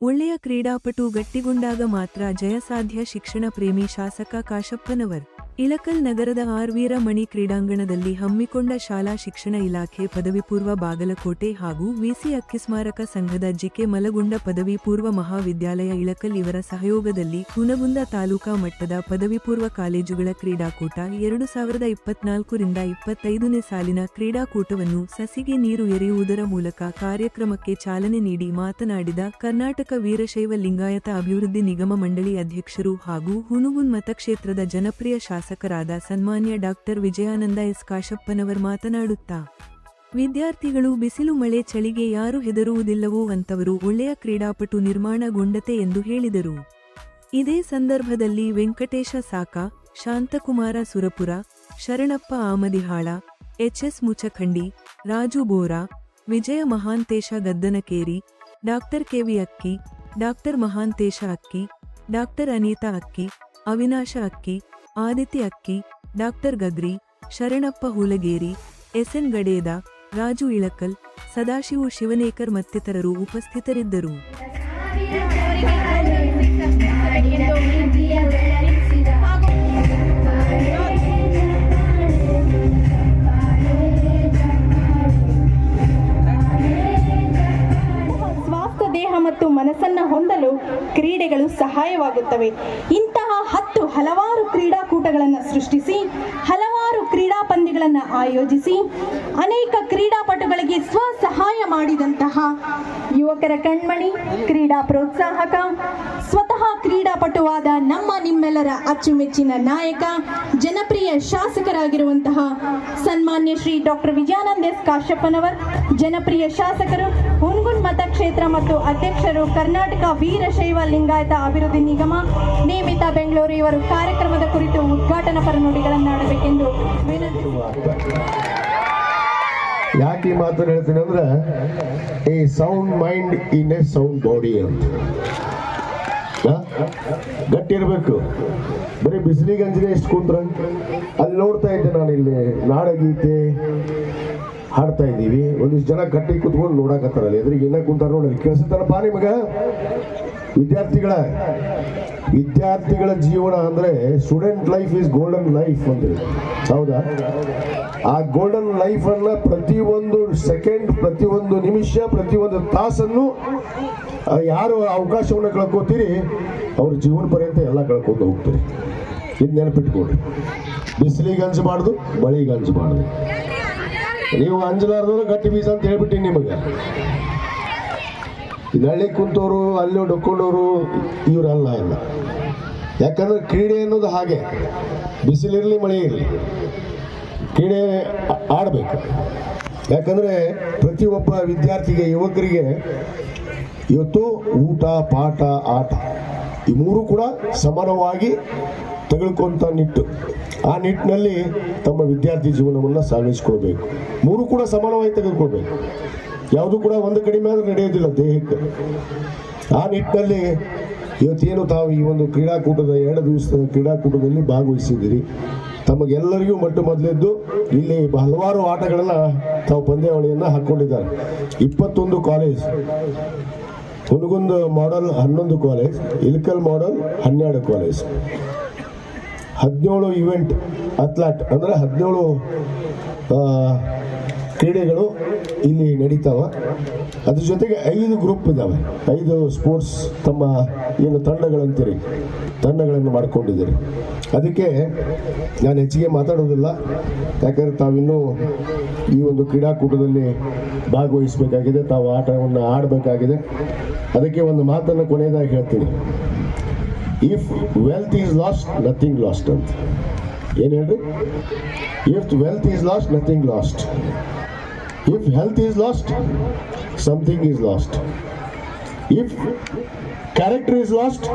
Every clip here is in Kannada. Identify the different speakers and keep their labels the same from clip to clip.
Speaker 1: ಒಳ್ಳೆಯ ಕ್ರೀಡಾಪಟು ಗಟ್ಟಿಗೊಂಡಾಗ ಮಾತ್ರ ಜಯಸಾಧ್ಯ. ಶಿಕ್ಷಣ ಪ್ರೇಮಿ ಶಾಸಕ ಕಾಶಪ್ಪನವರ್ ಇಳಕಲ್ ನಗರದ ಆರ್ ವೀರಮಣಿ ಕ್ರೀಡಾಂಗಣದಲ್ಲಿ ಹಮ್ಮಿಕೊಂಡ ಶಾಲಾ ಶಿಕ್ಷಣ ಇಲಾಖೆ ಪದವಿಪೂರ್ವ ಬಾಗಲಕೋಟೆ ಹಾಗೂ ವಿಸಿ ಅಕ್ಕಿಸ್ಮಾರಕ ಸಂಘದ ಜಿಕೆ ಮಲಗುಂಡ ಪದವಿ ಪೂರ್ವ ಮಹಾವಿದ್ಯಾಲಯ ಇಳಕಲ್ ಇವರ ಸಹಯೋಗದಲ್ಲಿ ಹುನಗುಂದ ತಾಲೂಕಾ ಮಟ್ಟದ ಪದವಿಪೂರ್ವ ಕಾಲೇಜುಗಳ ಕ್ರೀಡಾಕೂಟ 2024ರಿಂದ 25ನೇ ಸಾಲಿನ ಕ್ರೀಡಾಕೂಟವನ್ನು ಸಸಿಗೆ ನೀರು ಎರೆಯುವುದರ ಮೂಲಕ ಕಾರ್ಯಕ್ರಮಕ್ಕೆ ಚಾಲನೆ ನೀಡಿ ಮಾತನಾಡಿದ ಕರ್ನಾಟಕ ವೀರಶೈವ ಲಿಂಗಾಯತ ಅಭಿವೃದ್ಧಿ ನಿಗಮ ಮಂಡಳಿ ಅಧ್ಯಕ್ಷರು ಹಾಗೂ ಹುನಗುಂದ ಮತಕ್ಷೇತ್ರದ ಜನಪ್ರಿಯ ಶಾಸಕರಾದ ಸನ್ಮಾನ್ಯ ಡಾಕ್ಟರ್ ವಿಜಯಾನಂದ ಎಸ್ ಕಾಶಪ್ಪನವರ್ ಮಾತನಾಡುತ್ತಾ, ವಿದ್ಯಾರ್ಥಿಗಳು ಬಿಸಿಲು ಮಳೆ ಚಳಿಗೆ ಯಾರು ಹೆದರುವುದಿಲ್ಲವೋ ಅಂತವರು ಒಳ್ಳೆಯ ಕ್ರೀಡಾಪಟು ನಿರ್ಮಾಣಗೊಂಡತೆ ಎಂದು ಹೇಳಿದರು. ಇದೇ ಸಂದರ್ಭದಲ್ಲಿ ವೆಂಕಟೇಶ ಸಾಕ, ಶಾಂತಕುಮಾರ ಸುರಪುರ, ಶರಣಪ್ಪ ಆಮದಿಹಾಳ, ಎಚ್ಎಸ್ ಮುಚಖಂಡಿ, ರಾಜು ಬೋರಾ, ವಿಜಯ ಮಹಾಂತೇಶ ಗದ್ದನಕೇರಿ, ಡಾಕ್ಟರ್ ಕೆವಿ ಅಕ್ಕಿ, ಡಾಕ್ಟರ್ ಮಹಾಂತೇಶ ಅಕ್ಕಿ, ಡಾಕ್ಟರ್ ಅನೀತಾ ಅಕ್ಕಿ, ಅವಿನಾಶ ಅಕ್ಕಿ, ಆದಿತ್ಯ ಅಕ್ಕಿ, ಡಾಕ್ಟರ್ ಗಗ್ರಿ, ಶರಣಪ್ಪ ಹೂಲಗೇರಿ, ಎಸ್ಎನ್ ಗಡೇದ, ರಾಜು ಇಳಕಲ್, ಸದಾಶಿವು ಶಿವನೇಕರ್ ಮತ್ತಿತರರು ಉಪಸ್ಥಿತರಿದ್ದರು.
Speaker 2: ಸ್ವಾಸ್ಥ್ಯ ದೇಹ ಮತ್ತು ಮನಸ್ಸನ್ನು ಹೊಂದಲು ಕ್ರೀಡೆಗಳು ಸಹಾಯವಾಗುತ್ತವೆ. ಇಂತಹ ಹಲವಾರು ಕ್ರೀಡಾಕೂಟಗಳನ್ನು ಸೃಷ್ಟಿಸಿ ಹಲವಾರು ಕ್ರೀಡಾ ಪಂದ್ಯಗಳನ್ನು ಆಯೋಜಿಸಿ ಅನೇಕ ಕ್ರೀಡಾಪಟುಗಳಿಗೆ ಸ್ವಸಹಾಯ ಮಾಡಿದಂತಹ ಯುವಕರ ಕಣ್ಮಣಿ, ಕ್ರೀಡಾ ಪ್ರೋತ್ಸಾಹಕ, ಸ್ವತಃ ಕ್ರೀಡಾಪಟುವಾದ ನಿಮ್ಮೆಲ್ಲರ ಅಚ್ಚುಮೆಚ್ಚಿನ ನಾಯಕ, ಜನಪ್ರಿಯ ಶಾಸಕರಾಗಿರುವಂತಹ ಸನ್ಮಾನ್ಯ ಶ್ರೀ ಡಾಕ್ಟರ್ ವಿಜಯಾನಂದ ಎಸ್ ಕಾಶಪ್ಪನವರ್, ಜನಪ್ರಿಯ ಶಾಸಕರು, ಹುನಗುಂದ ಮತಕ್ಷೇತ್ರ ಮತ್ತು ಅಧ್ಯಕ್ಷರು, ಕರ್ನಾಟಕ ವೀರಶೈವ ಲಿಂಗಾಯತ ಅಭಿವೃದ್ಧಿ ನಿಗಮ, ನೇಮಿತ ಬೆಂಗಳೂರು ಇವರು ಕಾರ್ಯಕ್ರಮದ ಕುರಿತು ಉದ್ಘಾಟನಾ ಪರನುಡಿಗಳನ್ನಾಡಬೇಕೆಂದು ವಿನಂತಿ.
Speaker 3: ಯಾಕೆ ಈ ಮಾತನ್ನು ಹೇಳ್ತೀನಿ ಅಂದ್ರೆ, A sound mind in a sound body ಅಂತ ಗಟ್ಟಿ ಇರಬೇಕು. ಬರೀ ಬಿಸಿಲಿಗೆ ಅಂಜಿಗೆ ಎಷ್ಟು ಕುಂತ್ರ ಅಲ್ಲಿ ನೋಡ್ತಾ ಇದ್ದೆ ನಾನು, ಇಲ್ಲಿ ನಾಡಗೀತೆ ಹಾಡ್ತಾ ಇದ್ದೀವಿ, ಒಂದಿಷ್ಟು ಜನ ಗಟ್ಟಿ ಕುತ್ಕೊಂಡು ನೋಡಕತ್ತಾರಲ್ಲ, ಎದುರಿಗೆ ಏನ ಕುಂತಾರ ನೋಡಿ, ಕೇಳಿಸ್ತಾರಪ್ಪ ನಿಮಗ? ವಿದ್ಯಾರ್ಥಿಗಳ ಜೀವನ ಅಂದ್ರೆ student life is golden life ಅಂತ, ಹೌದಾ? ಆ ಗೋಲ್ಡನ್ ಲೈಫ್ ಅನ್ನ ಪ್ರತಿಯೊಂದು ಸೆಕೆಂಡ್, ಪ್ರತಿಯೊಂದು ನಿಮಿಷ, ಪ್ರತಿಯೊಂದು ತಾಸನ್ನು ಯಾರು ಅವಕಾಶವನ್ನು ಕಳ್ಕೋತೀರಿ ಅವ್ರ ಜೀವನ ಪರ್ಯಂತ ಎಲ್ಲ ಕಳ್ಕೊಂಡು ಹೋಗ್ತೀರಿ. ಇದು ನೆನಪಿಟ್ಕೊಡ್ರಿ. ಬಿಸಿಲಿಗೆ ಅಂಜಬಾರ್ದು, ಮಳೆಗೆ ಅಂಜಬಾರ್ದು. ನೀವು ಅಂಜಲಾರ್ದವ್ರು ಗಟ್ಟಿ ಬೀಜ ಅಂತ ಹೇಳ್ಬಿಟ್ಟಿನಿ ನಿಮಗೆ. ನಳ್ಳಿ ಕುಂತವರು, ಅಲ್ಲಿ ಡೊಕ್ಕೊಂಡವರು ಇವರಲ್ಲ ಇಲ್ಲ. ಯಾಕಂದ್ರೆ ಕ್ರೀಡೆ ಅನ್ನೋದು ಹಾಗೆ, ಬಿಸಿಲಿರಲಿ ಮಳೆ ಇರಲಿ ಕ್ರೀಡೆ ಆಡಬೇಕು. ಯಾಕಂದ್ರೆ ಪ್ರತಿಯೊಬ್ಬ ವಿದ್ಯಾರ್ಥಿಗೆ, ಯುವಕರಿಗೆ ಇವತ್ತು ಊಟ, ಪಾಠ, ಆಟ ಈ ಮೂರು ಕೂಡ ಸಮಾನವಾಗಿ ತೆಗೆದುಕೊಂತ ನಿಟ್ಟು, ಆ ನಿಟ್ಟಿನಲ್ಲಿ ತಮ್ಮ ವಿದ್ಯಾರ್ಥಿ ಜೀವನವನ್ನು ಸಾಗಿಸ್ಕೊಳ್ಬೇಕು. ಮೂರು ಕೂಡ ಸಮಾನವಾಗಿ ತೆಗೆದುಕೊಳ್ಬೇಕು. ಯಾವುದು ಕೂಡ ಒಂದು ಕಡಿಮೆ ಆದ್ರೆ ನಡೆಯೋದಿಲ್ಲ ದೇಹಕ್ಕೆ. ಆ ನಿಟ್ಟಿನಲ್ಲಿ ಇವತ್ತೇನು ತಾವು ಈ ಒಂದು ಕ್ರೀಡಾಕೂಟದ 2 ದಿವಸದ ಕ್ರೀಡಾಕೂಟದಲ್ಲಿ ಭಾಗವಹಿಸಿದ್ದೀರಿ. ತಮಗೆಲ್ಲರಿಗೂ ಮೊದಲೆದ್ದು ಇಲ್ಲಿ ಹಲವಾರು ಆಟಗಳನ್ನ ತಾವು ಪಂದ್ಯಾವಳಿಯನ್ನ ಹಾಕೊಂಡಿದ್ದಾರೆ. 21 college, Hungund model 11 college, Ilkal model 12 college, 17 event athlete ಅಂದ್ರೆ 17 ಕ್ರೀಡೆಗಳು ಇಲ್ಲಿ ನಡೀತಾವ. ಅದ್ರ ಜೊತೆಗೆ 5 ಗ್ರೂಪ್ ಇದ್ದಾವೆ, 5 ಸ್ಪೋರ್ಟ್ಸ್ ತಮ್ಮ ಏನು ತಂಡಗಳಂತೀರಿ, ತಂಡಗಳನ್ನು ಮಾಡ್ಕೊಂಡಿದ್ದೀರಿ. ಅದಕ್ಕೆ ನಾನು ಹೆಚ್ಚಿಗೆ ಮಾತಾಡೋದಿಲ್ಲ, ಯಾಕಂದರೆ ತಾವಿನ್ನೂ ಈ ಒಂದು ಕ್ರೀಡಾಕೂಟದಲ್ಲಿ ಭಾಗವಹಿಸಬೇಕಾಗಿದೆ, ತಾವು ಆಟವನ್ನು ಆಡಬೇಕಾಗಿದೆ. ಅದಕ್ಕೆ ಒಂದು ಮಾತನ್ನು ಕೊನೆಯದಾಗಿ ಹೇಳ್ತೀನಿ, if wealth is last nothing last ಅಂತ. ಏನು ಹೇಳ್ರಿ? If wealth is last nothing last, if health is last something is last, if character is last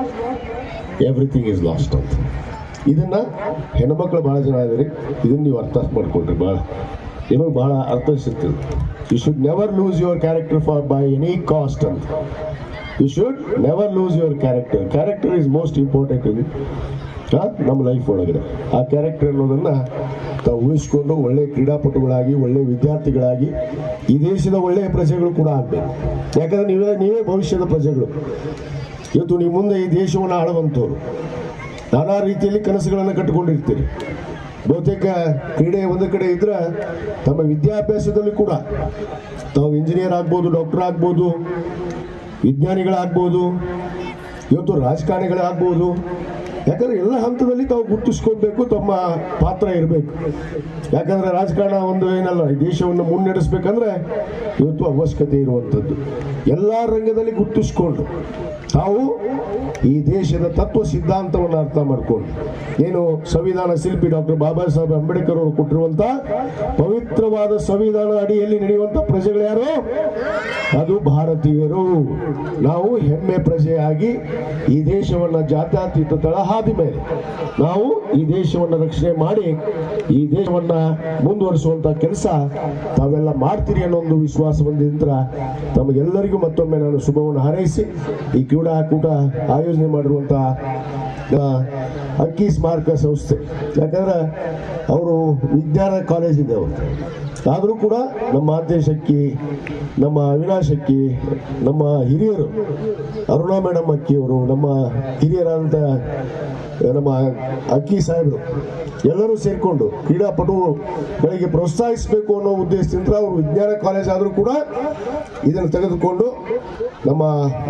Speaker 3: everything is last ಅಂತ. ಇದನ್ನ ಹೆಣ್ಮಕ್ಳು ಭಾಳ ಜನ ಇದ್ದೀರಿ, ಇದನ್ನ ನೀವು ಅರ್ಥ ಮಾಡ್ಕೊಳ್ರಿ, ನಿಮಗೆ ಭಾಳ ಅರ್ಥ ಸಿಗ್ತದೆ. You should never lose your character for by any cost ಅಂತ. You should never lose your character. Character is most important ಇದು ನಮ್ಮ ಲೈಫ್ ಒಳಗಡೆ. ಆ ಕ್ಯಾರೆಕ್ಟರ್ ಅನ್ನೋದನ್ನು ತಾವು ಉಳಿಸ್ಕೊಂಡು ಒಳ್ಳೆ ಕ್ರೀಡಾಪಟುಗಳಾಗಿ, ಒಳ್ಳೆ ವಿದ್ಯಾರ್ಥಿಗಳಾಗಿ ಈ ದೇಶದ ಒಳ್ಳೆಯ ಪ್ರಜೆಗಳು ಕೂಡ ಆಗಬೇಕು. ಯಾಕಂದ್ರೆ ನೀವೇ ಭವಿಷ್ಯದ ಪ್ರಜೆಗಳು. ಇವತ್ತು ನೀವು ಮುಂದೆ ಈ ದೇಶವನ್ನು ಆಳುವಂಥವ್ರು. ನಾನಾ ರೀತಿಯಲ್ಲಿ ಕನಸುಗಳನ್ನು ಕಟ್ಟಿಕೊಂಡಿರ್ತೀರಿ. ಬಹುತೇಕ ಕ್ರೀಡೆ ಒಂದು ಕಡೆ ಇದ್ರೆ ತಮ್ಮ ವಿದ್ಯಾಭ್ಯಾಸದಲ್ಲಿ ಕೂಡ ತಾವು ಇಂಜಿನಿಯರ್ ಆಗ್ಬೋದು, ಡಾಕ್ಟರ್ ಆಗ್ಬೋದು, ವಿಜ್ಞಾನಿಗಳಾಗ್ಬೋದು, ಇವತ್ತು ರಾಜಕಾರಣಿಗಳಾಗ್ಬೋದು. ಯಾಕಂದ್ರೆ ಎಲ್ಲ ಹಂತದಲ್ಲಿ ತಾವು ಗುರುತಿಸ್ಕೊಳ್ಬೇಕು, ತಮ್ಮ ಪಾತ್ರ ಇರಬೇಕು. ಯಾಕಂದ್ರೆ ರಾಜಕಾರಣ ಒಂದು ಏನಲ್ಲ, ಈ ದೇಶವನ್ನು ಮುನ್ನಡೆಸ್ಬೇಕಂದ್ರೆ ಇವತ್ತು ಅವಶ್ಯಕತೆ ಇರುವಂಥದ್ದು. ಎಲ್ಲ ರಂಗದಲ್ಲಿ ಗುರುತಿಸ್ಕೊಂಡು ತಾವು ಈ ದೇಶದ ತತ್ವ ಸಿದ್ಧಾಂತವನ್ನು ಅರ್ಥ ಮಾಡಿಕೊಂಡು, ಏನು ಸಂವಿಧಾನ ಶಿಲ್ಪಿ ಡಾಕ್ಟರ್ ಬಾಬಾ ಸಾಹೇಬ್ ಅಂಬೇಡ್ಕರ್ ಅವರು ಕೊಟ್ಟಿರುವಂತ ಪವಿತ್ರವಾದ ಸಂವಿಧಾನ ಅಡಿಯಲ್ಲಿ ನಡೆಯುವಂತ ಪ್ರಜೆಗಳು ಯಾರು? ಅದು ಭಾರತೀಯರು. ನಾವು ಹೆಮ್ಮೆ ಪ್ರಜೆಯಾಗಿ ಈ ದೇಶವನ್ನ ಜಾತ್ಯತೀತ ತಳಹಾದಿ ಮೇಲೆ ನಾವು ಈ ದೇಶವನ್ನ ರಕ್ಷಣೆ ಮಾಡಿ ಈ ದೇಶವನ್ನ ಮುಂದುವರಿಸುವಂತ ಕೆಲಸ ತಾವೆಲ್ಲ ಮಾಡ್ತೀರಿ ಅನ್ನೋ ಒಂದು ವಿಶ್ವಾಸ ಬಂದಿದ್ದ ತಮಗೆಲ್ಲರಿಗೂ ಮತ್ತೊಮ್ಮೆ ನಾನು ಶುಭವನ್ನು ಹಾರೈಸಿ ಈ ಕ್ರೀಡಾಕೂಟ ಆಯೋಜನೆ ಮಾಡಿರುವಂತ ಅಕ್ಕಿ ಸ್ಮಾರಕ ಸಂಸ್ಥೆ, ಯಾಕಂದ್ರೆ ಅವರು ವಿಜ್ಞಾನ ಕಾಲೇಜ್ ಇದೆ ಅವರು, ಆದರೂ ಕೂಡ ನಮ್ಮ ಆದೇಶ್ ಅಕ್ಕಿ, ನಮ್ಮ ಅವಿನಾಶ್ ಅಕ್ಕಿ, ನಮ್ಮ ಹಿರಿಯರು ಅರುಣಾ ಮೇಡಮ್ ಅಕ್ಕಿಯವರು, ನಮ್ಮ ಹಿರಿಯರಾದಂಥ ನಮ್ಮ ಅಕ್ಕಿ ಸಾಹೇಬರು ಎಲ್ಲರೂ ಸೇರಿಕೊಂಡು ಕ್ರೀಡಾಪಟುಗಳಿಗೆ ಪ್ರೋತ್ಸಾಹಿಸಬೇಕು ಅನ್ನೋ ಉದ್ದೇಶದಿಂದ ಅವರು ವಿಜ್ಞಾನ ಕಾಲೇಜ್ ಆದರೂ ಕೂಡ ಇದನ್ನು ತೆಗೆದುಕೊಂಡು ನಮ್ಮ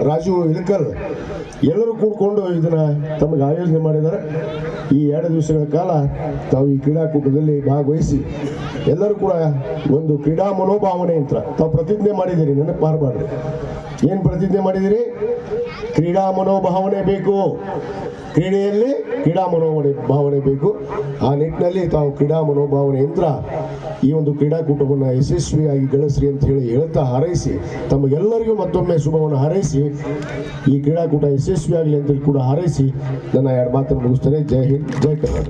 Speaker 3: ರಾಜು ಇಳಕಲ್ ಎಲ್ಲರೂ ಕೂಡಿಕೊಂಡು ಇದನ್ನು ತಮಗೆ ಆಯೋಜನೆ ಮಾಡಿದ್ದಾರೆ. ಈ 2 ದಿವಸಗಳ ಕಾಲ ತಾವು ಈ ಕ್ರೀಡಾಕೂಟದಲ್ಲಿ ಭಾಗವಹಿಸಿ ಎಲ್ಲರೂ ಕೂಡ ಒಂದು ಕ್ರೀಡಾ ಮನೋಭಾವನೆ ಅಂತ ತಾವು ಪ್ರತಿಜ್ಞೆ ಮಾಡಿದ್ದೀರಿ. ನೆನಪು ಮಾಡಬಾರ್ದು. ಏನು ಪ್ರತಿಜ್ಞೆ ಮಾಡಿದ್ದೀರಿ? ಕ್ರೀಡಾ ಮನೋಭಾವನೆ ಬೇಕು, ಕ್ರೀಡೆಯಲ್ಲಿ ಕ್ರೀಡಾ ಮನೋಭಾವನೆ ಬೇಕು. ಆ ನಿಟ್ಟಿನಲ್ಲಿ ತಾವು ಕ್ರೀಡಾ ಮನೋಭಾವನೆಯಿಂದ ಈ ಒಂದು ಕ್ರೀಡಾಕೂಟವನ್ನು ಯಶಸ್ವಿಯಾಗಿ ಗಳಿಸ್ರಿ ಅಂತ ಹೇಳಿ ಹೇಳ್ತಾ ಹಾರೈಸಿ ತಮಗೆಲ್ಲರಿಗೂ ಮತ್ತೊಮ್ಮೆ ಶುಭವನ್ನು ಹಾರೈಸಿ ಈ ಕ್ರೀಡಾಕೂಟ ಯಶಸ್ವಿಯಾಗಲಿ ಅಂತೇಳಿ ಕೂಡ ಹಾರೈಸಿ ನನ್ನ 2 ಮಾತನ್ನು ಮುಗಿಸ್ತೇನೆ. ಜೈ ಹಿಂದ್, ಜೈ ಕರ್ನಾಟಕ.